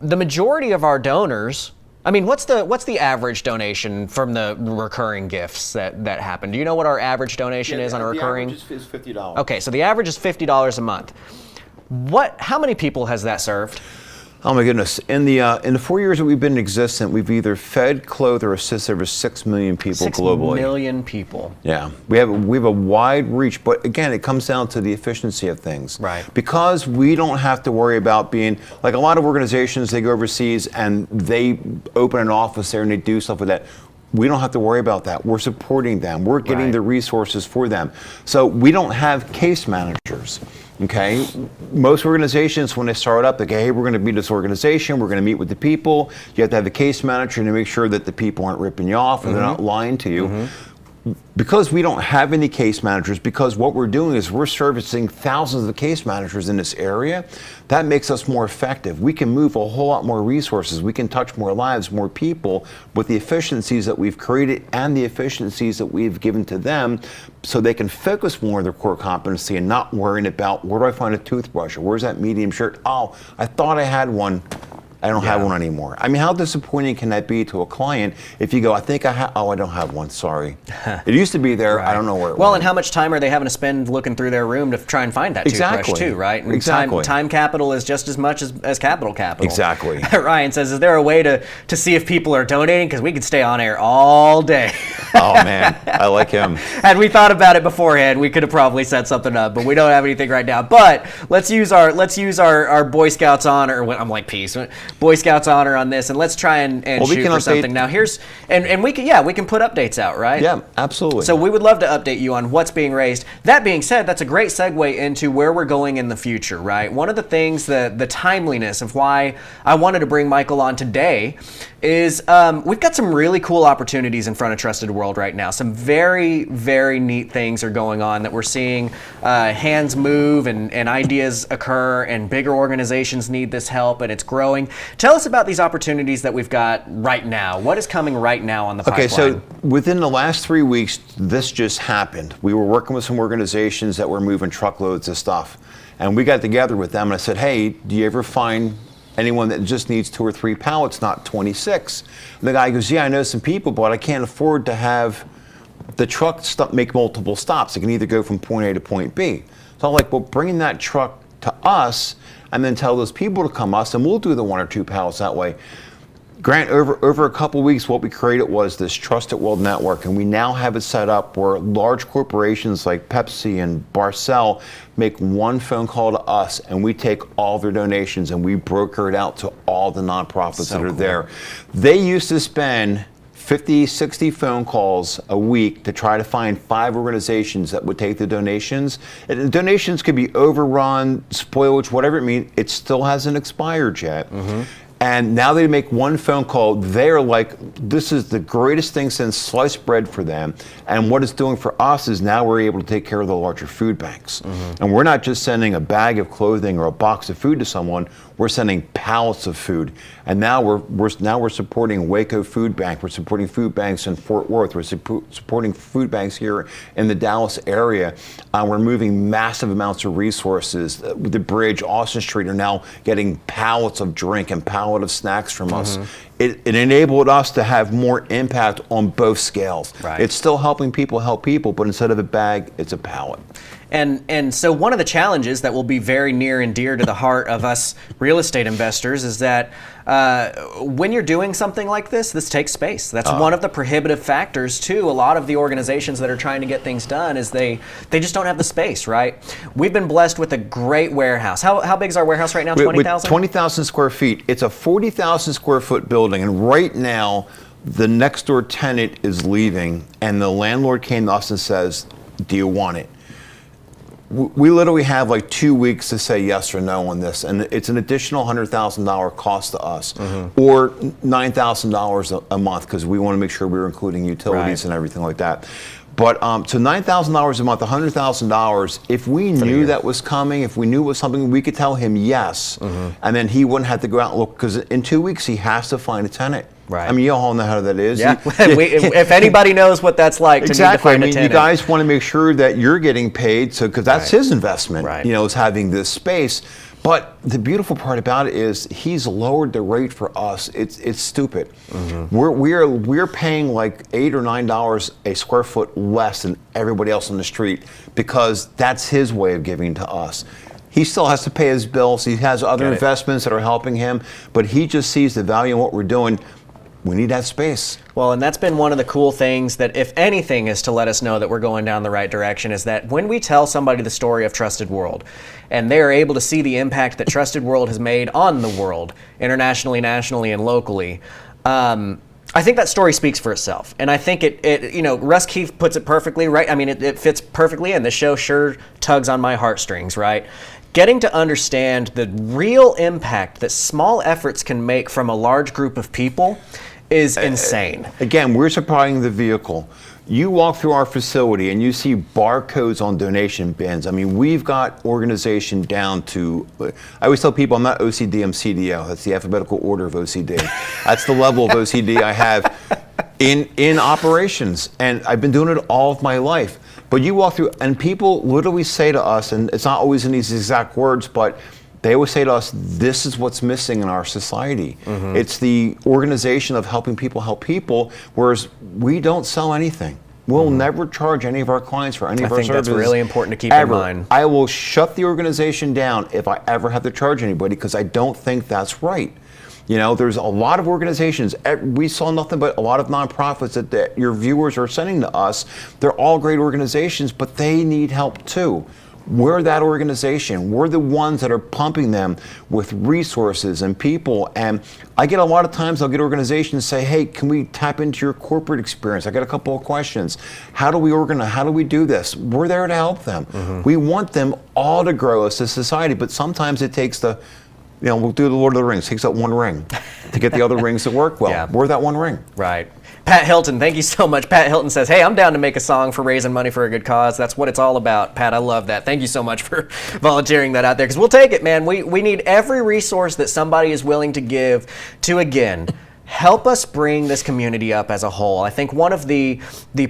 majority of our donors. I mean, what's the average donation from the recurring gifts that happen? Do you know what our average donation is on a recurring? The average is $50. Okay, so the average is $50 a month. How many people has that served? Oh my goodness! In the 4 years that we've been in existence, we've either fed, clothed, or assisted over 6 million people globally. 6 million people. Yeah, we have a wide reach, but again, it comes down to the efficiency of things. Right. Because we don't have to worry about being like a lot of organizations. They go overseas and they open an office there and they do stuff with that. We don't have to worry about that. We're supporting them. We're getting the resources for them. So we don't have case managers. Okay, most organizations, when they start up, they go, hey, we're going to be this organization, we're going to meet with the people. You have to have a case manager to make sure that the people aren't ripping you off or they're not lying to you. because we don't have any case managers, because what we're doing is we're servicing thousands of case managers in this area, that makes us more effective. We can move a whole lot more resources. We can touch more lives, more people with the efficiencies that we've created and the efficiencies that we've given to them, so they can focus more on their core competency and not worrying about, where do I find a toothbrush, or where's that medium shirt? Oh, I thought I had one. I don't have one anymore. I mean, how disappointing can that be to a client if you go, I think I have, oh, I don't have one, sorry. It used to be there, right. I don't know where it went. Well, and how much time are they having to spend looking through their room to try and find that toothbrush too, right? And time capital is just as much as capital. Exactly. Ryan says, is there a way to see if people are donating? Because we could stay on air all day. Oh man, I like him. Had we thought about it beforehand, we could have probably set something up, but we don't have anything right now. But let's use our Boy Scouts honor, I'm like peace. Boy Scouts honor on this, and let's try and shoot for something. Now here's, and we can put updates out, right? Yeah, absolutely. So we would love to update you on what's being raised. That being said, that's a great segue into where we're going in the future, right? One of the things, the timeliness of why I wanted to bring Michael on today is we've got some really cool opportunities in front of Trusted World right now. Some very, very neat things are going on that we're seeing hands move and ideas occur, and bigger organizations need this help, and it's growing. Tell us about these opportunities that we've got right now. What is coming right now on the pipeline? Okay, so within the last 3 weeks, this just happened. We were working with some organizations that were moving truckloads of stuff, and we got together with them and I said, hey, do you ever find anyone that just needs 2 or 3 pallets, not 26? And the guy goes, yeah, I know some people, but I can't afford to have the truck make multiple stops. It can either go from point A to point B. So I'm like, well, bringing that truck to us and then tell those people to come us, and we'll do the 1 or 2 pallets that way. Grant, over a couple weeks, what we created was this Trusted World Network, and we now have it set up where large corporations like Pepsi and Barcel make one phone call to us, and we take all their donations and we broker it out to all the nonprofits that are there. They used to spend 50, 60 phone calls a week to try to find 5 organizations that would take the donations. And the donations could be overrun, spoilage, whatever it means. It still hasn't expired yet. Mm-hmm. And now they make one phone call. They're like, this is the greatest thing since sliced bread for them. And what it's doing for us is now we're able to take care of the larger food banks. Mm-hmm. And we're not just sending a bag of clothing or a box of food to someone. We're sending pallets of food. And now we're supporting Waco Food Bank. We're supporting food banks in Fort Worth. We're supporting food banks here in the Dallas area. We're moving massive amounts of resources. The bridge, Austin Street are now getting pallets of drink and pallets of snacks from us. It enabled us to have more impact on both scales. Right. It's still helping people help people, but instead of a bag, it's a pallet. And so one of the challenges that will be very near and dear to the heart of us real estate investors is that when you're doing something like this takes space. That's one of the prohibitive factors to a lot of the organizations that are trying to get things done, is they just don't have the space, right? We've been blessed with a great warehouse. How big is our warehouse right now? 20,000? 20,000 square feet. It's a 40,000 square foot building, and right now the next door tenant is leaving, and the landlord came to us and says, do you want it? We literally have like 2 weeks to say yes or no on this, and it's an additional $100,000 cost to us, or $9,000 a month, because we want to make sure we're including utilities and everything like that. But so $9,000 a month, $100,000. If we knew that was coming, if we knew it was something, we could tell him yes, and then he wouldn't have to go out and look, because in 2 weeks he has to find a tenant. Right. I mean, you all know how that is. Yeah. If anybody knows what that's like to need to find a tenant. You guys want to make sure that you're getting paid, so because that's his investment. Right. You know, is having this space. But the beautiful part about it is he's lowered the rate for us. It's stupid. We're paying like $8 or $9 a square foot less than everybody else on the street, because that's his way of giving to us. He still has to pay his bills. He has other investments that are helping him, but he just sees the value in what we're doing. We need that space. Well, and that's been one of the cool things that, if anything, is to let us know that we're going down the right direction, is that when we tell somebody the story of Trusted World, and they are able to see the impact that Trusted World has made on the world, internationally, nationally, and locally, I think that story speaks for itself. And I think Russ Keith puts it perfectly, right? I mean, it fits perfectly, and the show sure tugs on my heartstrings, right? Getting to understand the real impact that small efforts can make from a large group of people is insane. Again, we're supplying the vehicle. You walk through our facility and you see barcodes on donation bins. I mean, we've got organization down to, I always tell people I'm not OCD, I'm CDO. That's the alphabetical order of OCD. That's the level of OCD I have in operations. And I've been doing it all of my life. But you walk through and people literally say to us, and it's not always in these exact words, but they always say to us, this is what's missing in our society. It's the organization of helping people help people, whereas we don't sell anything. We'll never charge any of our clients for any of our services. I think that's really important to keep ever. in mind. I will shut the organization down if I ever have to charge anybody, because I don't think that's right. You know, there's a lot of organizations. We saw nothing but a lot of nonprofits that your viewers are sending to us. They're all great organizations, but they need help too. We're that organization. We're the ones that are pumping them with resources and people. And I get a lot of times, I'll get organizations say, hey, can we tap into your corporate experience? I got a couple of questions. How do we organize? How do we do this? We're there to help them. We want them all to grow as a society, but sometimes it takes we'll do the Lord of the Rings. It takes that one ring to get the other rings to work well. Yeah. We're that one ring. Right. Pat Hilton, thank you so much. Pat Hilton says, hey, I'm down to make a song for raising money for a good cause. That's what it's all about. Pat, I love that. Thank you so much for volunteering that out there, because we'll take it, man. We need every resource that somebody is willing to give to, again, help us bring this community up as a whole. I think one of the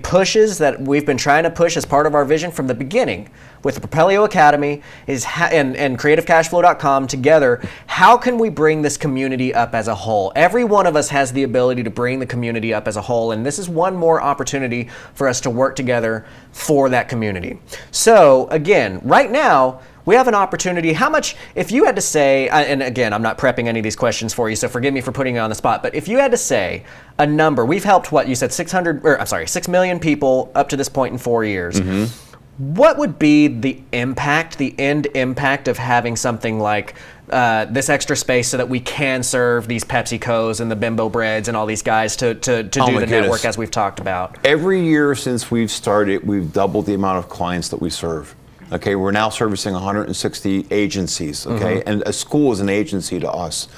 pushes that we've been trying to push as part of our vision from the beginning with the Propelio Academy is and CreativeCashFlow.com together, how can we bring this community up as a whole? Every one of us has the ability to bring the community up as a whole, and this is one more opportunity for us to work together for that community. So again, right now, we have an opportunity. How much, if you had to say, and again, I'm not prepping any of these questions for you, so forgive me for putting you on the spot, but if you had to say a number, we've helped what you said, 6 million people up to this point in 4 years. What would be the impact, the end impact of having something like this extra space so that we can serve these PepsiCos and the Bimbo Breads and all these guys to do the network as we've talked about? Every year since we've started, we've doubled the amount of clients that we serve. Okay, we're now servicing 160 agencies, okay? And a school is an agency to us.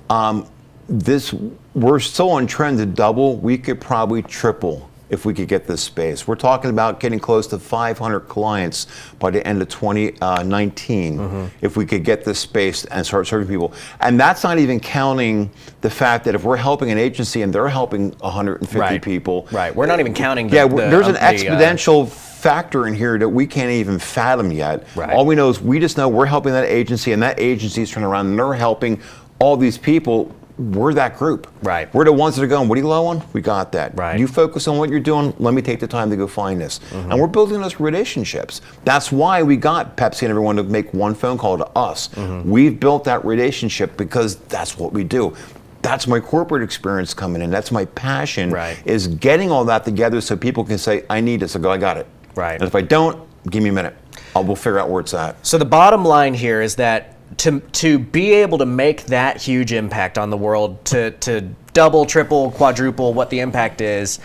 We're still on trend to double. We could probably triple if we could get this space. We're talking about getting close to 500 clients by the end of 2019 if we could get this space and start serving people. And that's not even counting the fact that if we're helping an agency and they're helping 150 people. Right, we're not even counting there's an exponential factor in here that we can't even fathom yet. All we know is we just know we're helping that agency, and that agency is turning around and they're helping all these people. We're that group. We're the ones that are going, what are you low on? We got that. You focus on what you're doing, let me take the time to go find this. And we're building those relationships. That's why we got Pepsi and everyone to make one phone call to us. We've built that relationship because that's what we do. That's my corporate experience coming in. That's my passion, is getting all that together so people can say, I need this. I go, I got it. And if I don't, give me a minute. We'll figure out where it's at. So the bottom line here is that to be able to make that huge impact on the world, to double, triple, quadruple what the impact is,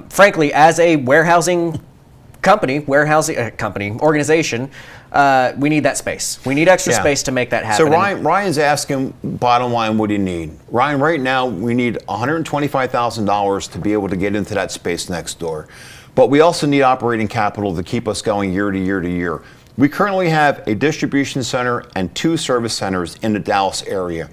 frankly, as a warehousing organization, we need that space. We need extra space to make that happen. So Ryan's asking, bottom line, what do you need? Ryan, right now we need $125,000 to be able to get into that space next door. But we also need operating capital to keep us going year to year to year. We currently have a distribution center and 2 service centers in the Dallas area.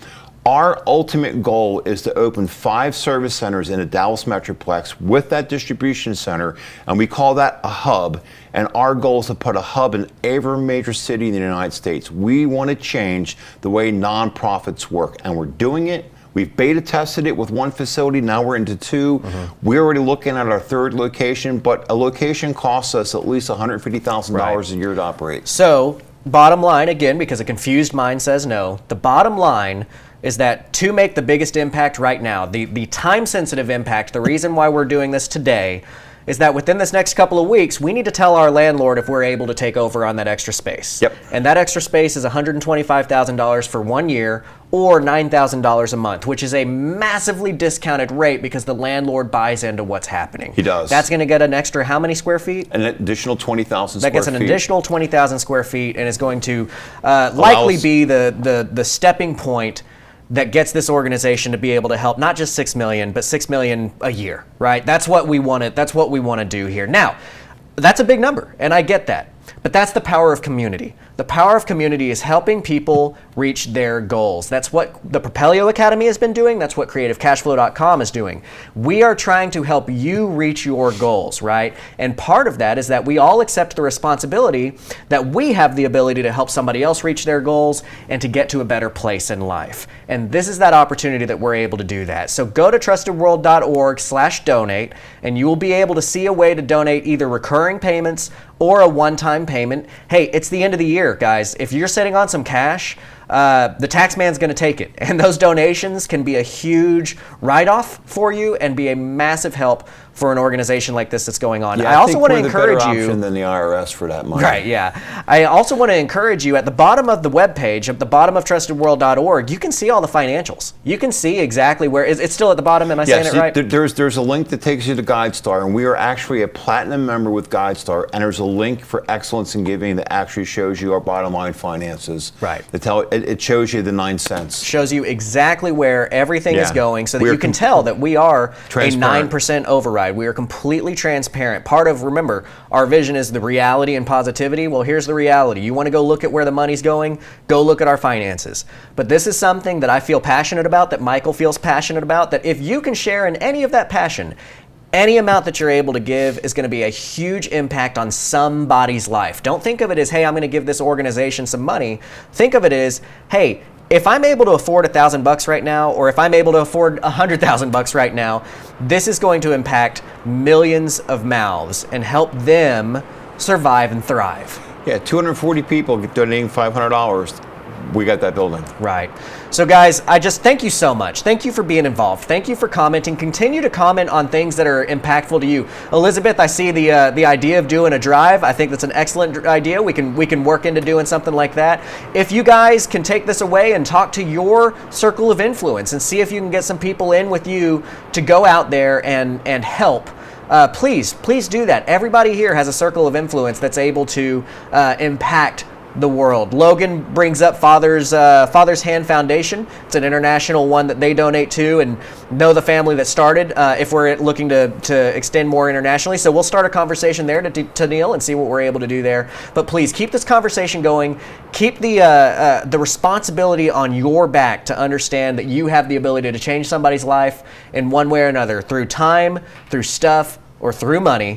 Our ultimate goal is to open 5 service centers in the Dallas Metroplex with that distribution center, and we call that a hub. And our goal is to put a hub in every major city in the United States. We want to change the way nonprofits work, and we're doing it. We've beta tested it with 1 facility, now we're into 2. We're already looking at our 3rd location, but a location costs us at least $150,000 a year to operate. So, bottom line, again, because a confused mind says no, the bottom line is that to make the biggest impact right now, the time-sensitive impact, the reason why we're doing this today, is that within this next couple of weeks, we need to tell our landlord if we're able to take over on that extra space. And that extra space is $125,000 for 1 year or $9,000 a month, which is a massively discounted rate because the landlord buys into what's happening. He does. That's going to get an extra how many square feet? An additional 20,000 square feet. That gets an additional 20,000 square feet and is going to likely be the stepping point that gets this organization to be able to help not just 6 million, but 6 million a year, right? That's what we want to, that's what we want to do here. Now, that's a big number, and I get that. But that's the power of community. The power of community is helping people reach their goals. That's what the Propelio Academy has been doing. That's what CreativeCashFlow.com is doing. We are trying to help you reach your goals, right? And part of that is that we all accept the responsibility that we have the ability to help somebody else reach their goals and to get to a better place in life. And this is that opportunity that we're able to do that. So go to trustedworld.org/donate, and you will be able to see a way to donate either recurring payments or a one-time payment. Hey, it's the end of the year, guys. If you're sitting on some cash, the tax man's going to take it. And those donations can be a huge write-off for you and be a massive help for an organization like this that's going on. Yeah, I also want to think we're encourage the better you option than the IRS for that money. Right, yeah. I also want to encourage you at the bottom of the webpage, at the bottom of trustedworld.org, you can see all the financials. You can see exactly where it's still at the bottom. Am I saying it right? There's a link that takes you to GuideStar, and we are actually a platinum member with GuideStar, and there's a link for Excellence in Giving that actually shows you our bottom line finances. Right. It shows you the 9 cents. Shows you exactly where everything is going so that you can tell that we are a 9% override. We are completely transparent. Part of, remember, our vision is the reality and positivity. Well, here's the reality. You want to go look at where the money's going? Go look at our finances. But this is something that I feel passionate about, that Michael feels passionate about, that if you can share in any of that passion, any amount that you're able to give is going to be a huge impact on somebody's life. Don't think of it as, hey, I'm going to give this organization some money. Think of it as, hey, if I'm able to afford $1,000 right now, or if I'm able to afford $100,000 right now, this is going to impact millions of mouths and help them survive and thrive. Yeah, 240 people donating $500. We got that building. Right. So guys, I just thank you so much. Thank you for being involved. Thank you for commenting. Continue to comment on things that are impactful to you. Elizabeth, I see the idea of doing a drive. I think that's an excellent idea. We can work into doing something like that. If you guys can take this away and talk to your circle of influence and see if you can get some people in with you to go out there and help. Please do that. Everybody here has a circle of influence that's able to impact the world. Logan brings up Father's Hand Foundation. It's an international one that they donate to, and know the family that started if we're looking to extend more internationally. So we'll start a conversation there to Neil and see what we're able to do there. But please keep this conversation going. Keep the responsibility on your back to understand that you have the ability to change somebody's life in one way or another, through time, through stuff, or through money.